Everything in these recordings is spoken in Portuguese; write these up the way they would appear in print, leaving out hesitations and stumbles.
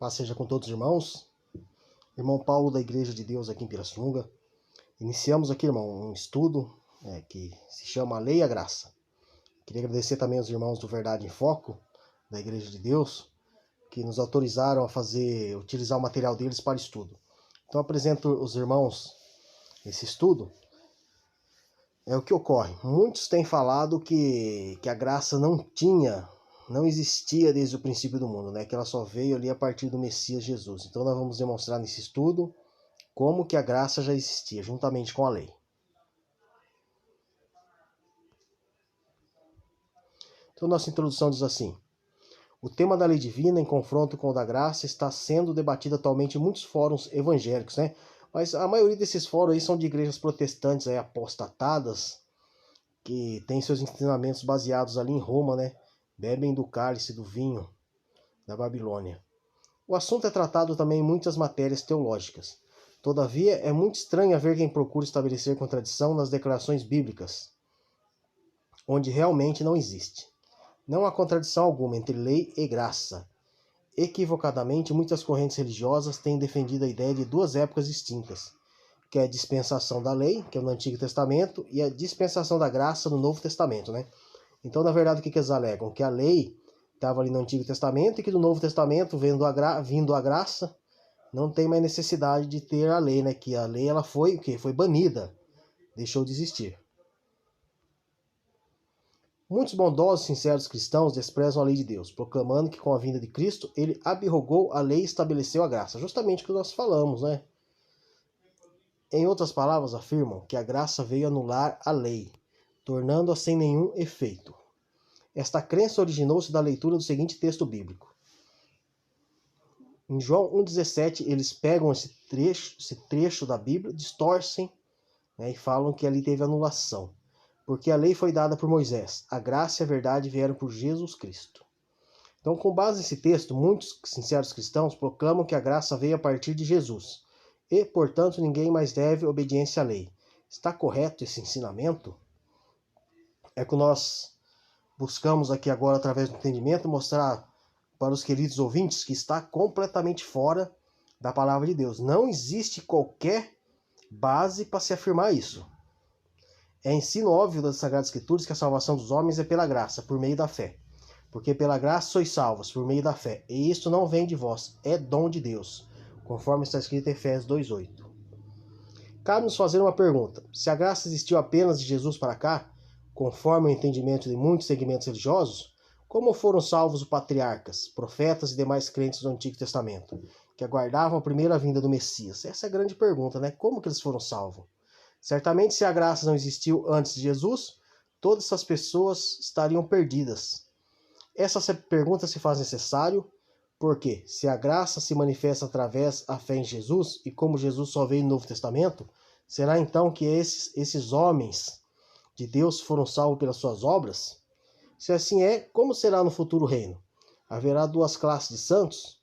Paz seja com todos os irmãos. Irmão Paulo da Igreja de Deus aqui em Pirassununga. Iniciamos aqui, irmão, um estudo que se chama A Lei e a Graça. Queria agradecer também aos irmãos do Verdade em Foco, da Igreja de Deus, que nos autorizaram a utilizar o material deles para estudo. Então apresento aos irmãos esse estudo. É o que ocorre. Muitos têm falado que a graça não existia desde o princípio do mundo, que ela só veio ali a partir do Messias Jesus. Então nós vamos demonstrar nesse estudo como que a graça já existia, juntamente com a lei. Então nossa introdução diz assim: o tema da lei divina em confronto com o da graça está sendo debatido atualmente em muitos fóruns evangélicos, Mas a maioria desses fóruns aí são de igrejas protestantes apostatadas, que têm seus ensinamentos baseados ali em Roma, Bebem do cálice do vinho da Babilônia. O assunto é tratado também em muitas matérias teológicas. Todavia, é muito estranho ver quem procura estabelecer contradição nas declarações bíblicas, onde realmente não existe. Não há contradição alguma entre lei e graça. Equivocadamente, muitas correntes religiosas têm defendido a ideia de duas épocas distintas, que é a dispensação da lei, que é no Antigo Testamento, e a dispensação da graça no Novo Testamento, Então, na verdade, o que eles alegam? Que a lei estava ali no Antigo Testamento e que do Novo Testamento, vindo a graça, não tem mais necessidade de ter a lei, Que a lei ela foi o quê? Foi banida, deixou de existir. Muitos bondosos e sinceros cristãos desprezam a lei de Deus, proclamando que com a vinda de Cristo, ele abrogou a lei e estabeleceu a graça. Justamente o que nós falamos, Em outras palavras, afirmam que a graça veio anular a lei, tornando-a sem nenhum efeito. Esta crença originou-se da leitura do seguinte texto bíblico. Em João 1,17, eles pegam esse trecho da Bíblia, distorcem, e falam que ali teve anulação. Porque a lei foi dada por Moisés, a graça e a verdade vieram por Jesus Cristo. Então, com base nesse texto, muitos sinceros cristãos proclamam que a graça veio a partir de Jesus, e, portanto, ninguém mais deve obediência à lei. Está correto esse ensinamento? É que nós buscamos aqui agora, através do entendimento, mostrar para os queridos ouvintes que está completamente fora da palavra de Deus. Não existe qualquer base para se afirmar isso. É ensino óbvio das Sagradas Escrituras que a salvação dos homens é pela graça, por meio da fé. Porque pela graça sois salvos, por meio da fé. E isto não vem de vós, é dom de Deus, conforme está escrito em Efésios 2,8. Cabe-nos fazer uma pergunta. Se a graça existiu apenas de Jesus para cá, conforme o entendimento de muitos segmentos religiosos, como foram salvos os patriarcas, profetas e demais crentes do Antigo Testamento, que aguardavam a primeira vinda do Messias? Essa é a grande pergunta, Como que eles foram salvos? Certamente, se a graça não existiu antes de Jesus, todas essas pessoas estariam perdidas. Essa pergunta se faz necessário porque, se a graça se manifesta através da fé em Jesus, e como Jesus só veio no Novo Testamento, será então que esses homens de Deus foram salvos pelas suas obras? Se assim é, como será no futuro reino? Haverá duas classes de santos?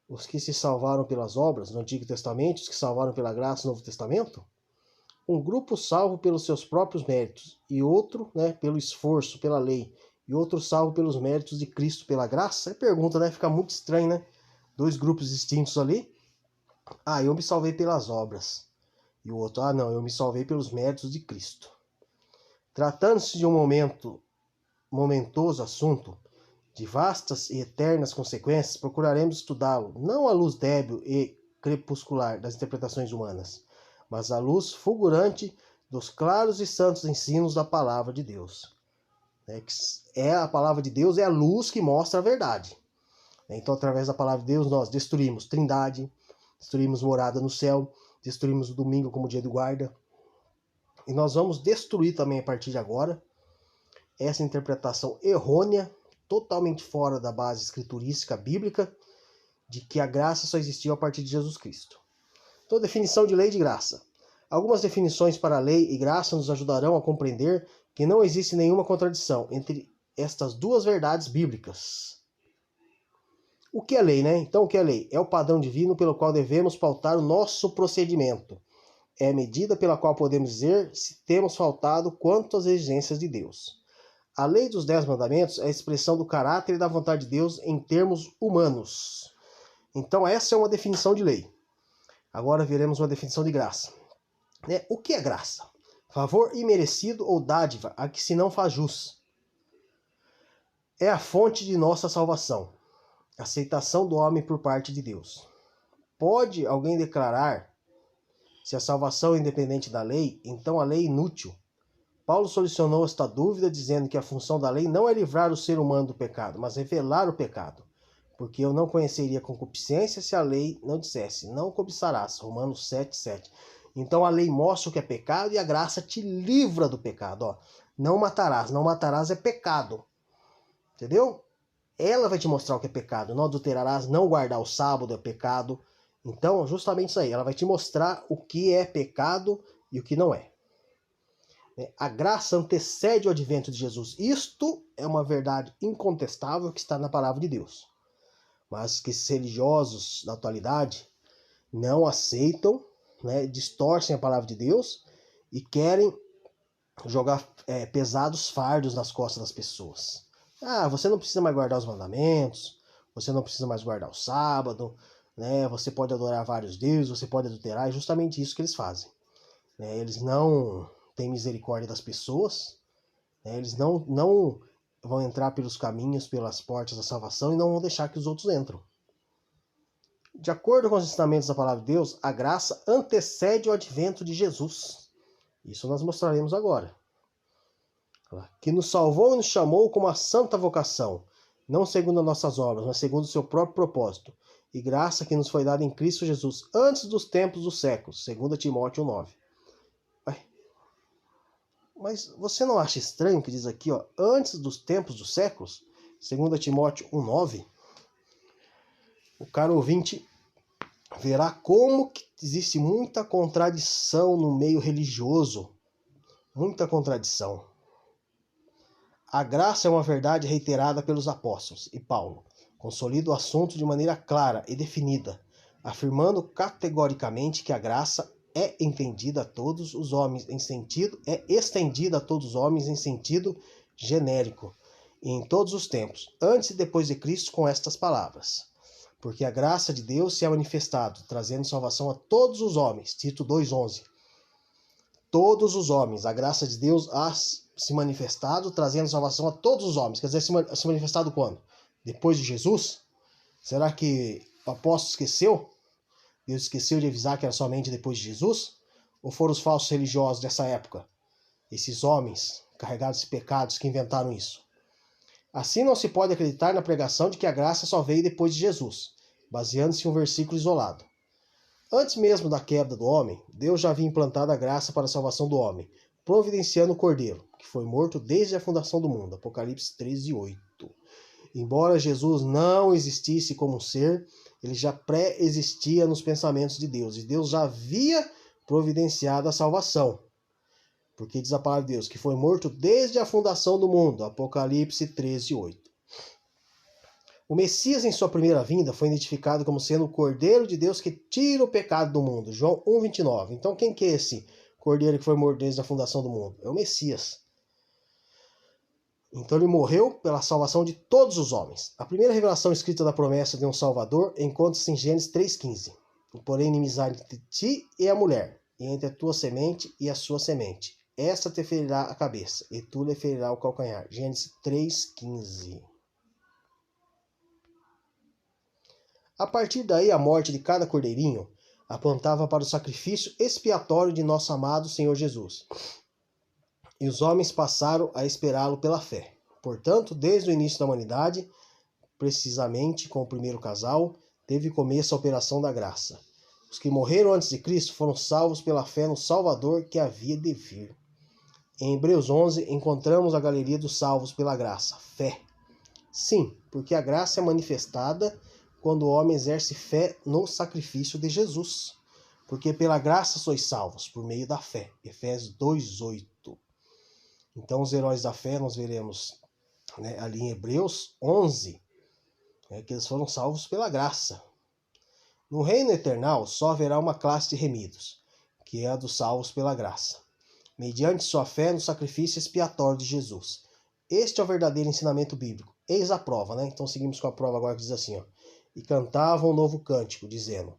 Os que se salvaram pelas obras no Antigo Testamento, os que salvaram pela graça no Novo Testamento? Um grupo salvo pelos seus próprios méritos, e outro pelo esforço, pela lei, e outro salvo pelos méritos de Cristo pela graça? É pergunta, Fica muito estranho, Dois grupos distintos ali. Eu me salvei pelas obras. E o outro, não, eu me salvei pelos méritos de Cristo. Tratando-se de um momentoso assunto, de vastas e eternas consequências, procuraremos estudá-lo, não à luz débil e crepuscular das interpretações humanas, mas à luz fulgurante dos claros e santos ensinos da palavra de Deus. A palavra de Deus é a luz que mostra a verdade. Então, através da palavra de Deus, nós destruímos trindade, destruímos morada no céu, destruímos o domingo como dia de guarda. E nós vamos destruir também, a partir de agora, essa interpretação errônea, totalmente fora da base escriturística bíblica, de que a graça só existiu a partir de Jesus Cristo. Então, definição de lei e de graça. Algumas definições para lei e graça nos ajudarão a compreender que não existe nenhuma contradição entre estas duas verdades bíblicas. O que é lei, Então, o que é lei? É o padrão divino pelo qual devemos pautar o nosso procedimento. É a medida pela qual podemos dizer se temos faltado quanto às exigências de Deus. A lei dos 10 mandamentos é a expressão do caráter e da vontade de Deus em termos humanos. Então essa é uma definição de lei. Agora veremos uma definição de graça. O que é graça? Favor imerecido ou dádiva a que se não faz jus. É a fonte de nossa salvação. Aceitação do homem por parte de Deus. Pode alguém declarar se a salvação é independente da lei, então a lei é inútil. Paulo solucionou esta dúvida dizendo que a função da lei não é livrar o ser humano do pecado, mas revelar o pecado. Porque eu não conheceria concupiscência se a lei não dissesse, não cobiçarás. Romanos 7:7. Então a lei mostra o que é pecado e a graça te livra do pecado. Não matarás. Não matarás é pecado. Entendeu? Ela vai te mostrar o que é pecado. Não adulterarás, não guardar o sábado é pecado. Então, justamente isso aí. Ela vai te mostrar o que é pecado e o que não é. A graça antecede o advento de Jesus. Isto é uma verdade incontestável que está na palavra de Deus. Mas que os religiosos da atualidade não aceitam, distorcem a palavra de Deus e querem jogar pesados fardos nas costas das pessoas. Você não precisa mais guardar os mandamentos, você não precisa mais guardar o sábado, você pode adorar vários deuses, você pode adulterar, é justamente isso que eles fazem. Eles não têm misericórdia das pessoas, eles não vão entrar pelos caminhos, pelas portas da salvação e não vão deixar que os outros entram. De acordo com os ensinamentos da palavra de Deus, a graça antecede o advento de Jesus. Isso nós mostraremos agora. Que nos salvou e nos chamou com uma santa vocação, não segundo as nossas obras, mas segundo o seu próprio propósito, e graça que nos foi dada em Cristo Jesus, antes dos tempos dos séculos, 2 Timóteo 9. Mas você não acha estranho que diz aqui, antes dos tempos dos séculos, 2 Timóteo 1:9? O caro ouvinte verá como que existe muita contradição no meio religioso. Muita contradição. A graça é uma verdade reiterada pelos apóstolos e Paulo. Consolida o assunto de maneira clara e definida, afirmando categoricamente que a graça é estendida a todos os homens em sentido genérico, e em todos os tempos, antes e depois de Cristo, com estas palavras. Porque a graça de Deus se é manifestado, trazendo salvação a todos os homens. Tito 2:11. Todos os homens. A graça de Deus há se manifestado, trazendo salvação a todos os homens. Quer dizer, se manifestado quando? Depois de Jesus? Será que o apóstolo esqueceu? Deus esqueceu de avisar que era somente depois de Jesus? Ou foram os falsos religiosos dessa época? Esses homens carregados de pecados que inventaram isso. Assim não se pode acreditar na pregação de que a graça só veio depois de Jesus, baseando-se em um versículo isolado. Antes mesmo da queda do homem, Deus já havia implantado a graça para a salvação do homem, providenciando o Cordeiro, que foi morto desde a fundação do mundo. Apocalipse 13:8. Embora Jesus não existisse como um ser, ele já pré-existia nos pensamentos de Deus, e Deus já havia providenciado a salvação. Porque diz a palavra de Deus que foi morto desde a fundação do mundo. Apocalipse 13:8. O Messias, em sua primeira vinda, foi identificado como sendo o Cordeiro de Deus que tira o pecado do mundo. João 1:29. Então quem que é esse Cordeiro que foi morto desde a fundação do mundo? É o Messias. Então ele morreu pela salvação de todos os homens. A primeira revelação escrita da promessa de um Salvador encontra-se em Gênesis 3:15. Porém, inimizade entre ti e a mulher, e entre a tua semente e a sua semente. Esta te ferirá a cabeça, e tu lhe ferirá o calcanhar. Gênesis 3:15. A partir daí, a morte de cada cordeirinho apontava para o sacrifício expiatório de nosso amado Senhor Jesus. E os homens passaram a esperá-lo pela fé. Portanto, desde o início da humanidade, precisamente com o primeiro casal, teve começo a operação da graça. Os que morreram antes de Cristo foram salvos pela fé no Salvador que havia de vir. Em Hebreus 11, encontramos a galeria dos salvos pela graça, fé. Sim, porque a graça é manifestada quando o homem exerce fé no sacrifício de Jesus. Porque pela graça sois salvos, por meio da fé. Efésios 2:8. Então os heróis da fé nós veremos ali em Hebreus 11, que eles foram salvos pela graça. No reino eternal só haverá uma classe de remidos, que é a dos salvos pela graça, mediante sua fé no sacrifício expiatório de Jesus. Este é o verdadeiro ensinamento bíblico. Eis a prova, Então seguimos com a prova agora que diz assim, e cantavam um novo cântico, dizendo: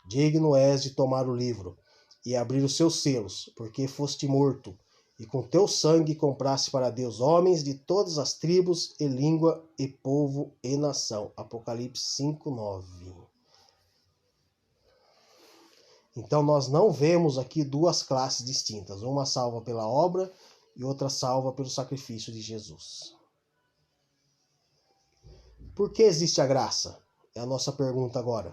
Digno és de tomar o livro e abrir os seus selos, porque foste morto, e com teu sangue compraste para Deus homens de todas as tribos, e língua, e povo, e nação. Apocalipse 5:9. Então nós não vemos aqui duas classes distintas, uma salva pela obra e outra salva pelo sacrifício de Jesus. Por que existe a graça? É a nossa pergunta agora.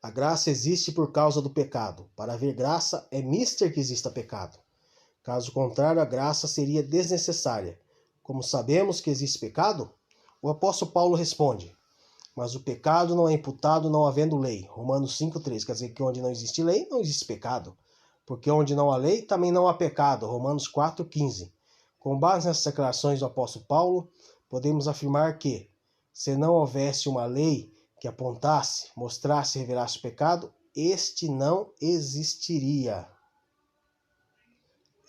A graça existe por causa do pecado. Para haver graça, é mister que exista pecado. Caso contrário, a graça seria desnecessária. Como sabemos que existe pecado? O apóstolo Paulo responde: mas o pecado não é imputado não havendo lei. Romanos 5:3, quer dizer que onde não existe lei, não existe pecado. Porque onde não há lei, também não há pecado. Romanos 4:15. Com base nessas declarações do apóstolo Paulo, podemos afirmar que, se não houvesse uma lei que apontasse, mostrasse e revelasse o pecado, este não existiria.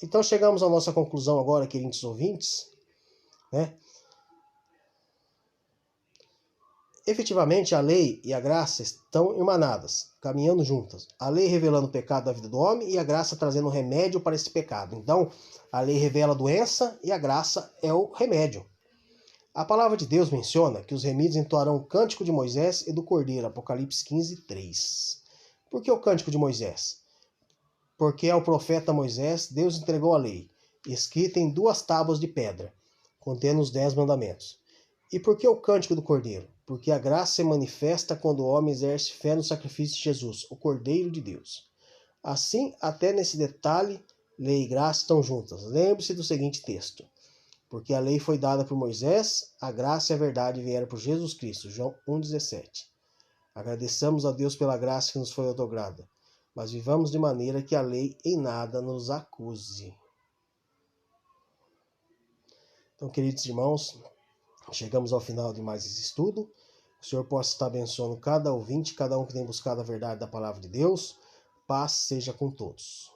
Então chegamos à nossa conclusão agora, queridos ouvintes, né? Efetivamente, a lei e a graça estão irmanadas, caminhando juntas. A lei revelando o pecado da vida do homem e a graça trazendo remédio para esse pecado. Então, a lei revela a doença e a graça é o remédio. A palavra de Deus menciona que os remidos entoarão o cântico de Moisés e do Cordeiro, Apocalipse 15:3. Por que o cântico de Moisés? Porque ao profeta Moisés Deus entregou a lei, escrita em 2 tábuas de pedra, contendo os 10 mandamentos. E por que o cântico do Cordeiro? Porque a graça se manifesta quando o homem exerce fé no sacrifício de Jesus, o Cordeiro de Deus. Assim, até nesse detalhe, lei e graça estão juntas. Lembre-se do seguinte texto: porque a lei foi dada por Moisés, a graça e a verdade vieram por Jesus Cristo. João 1,17. Agradeçamos a Deus pela graça que nos foi otorgada, mas vivamos de maneira que a lei em nada nos acuse. Então, queridos irmãos, chegamos ao final de mais esse estudo. O Senhor possa estar abençoando cada ouvinte, cada um que tem buscado a verdade da palavra de Deus. Paz seja com todos.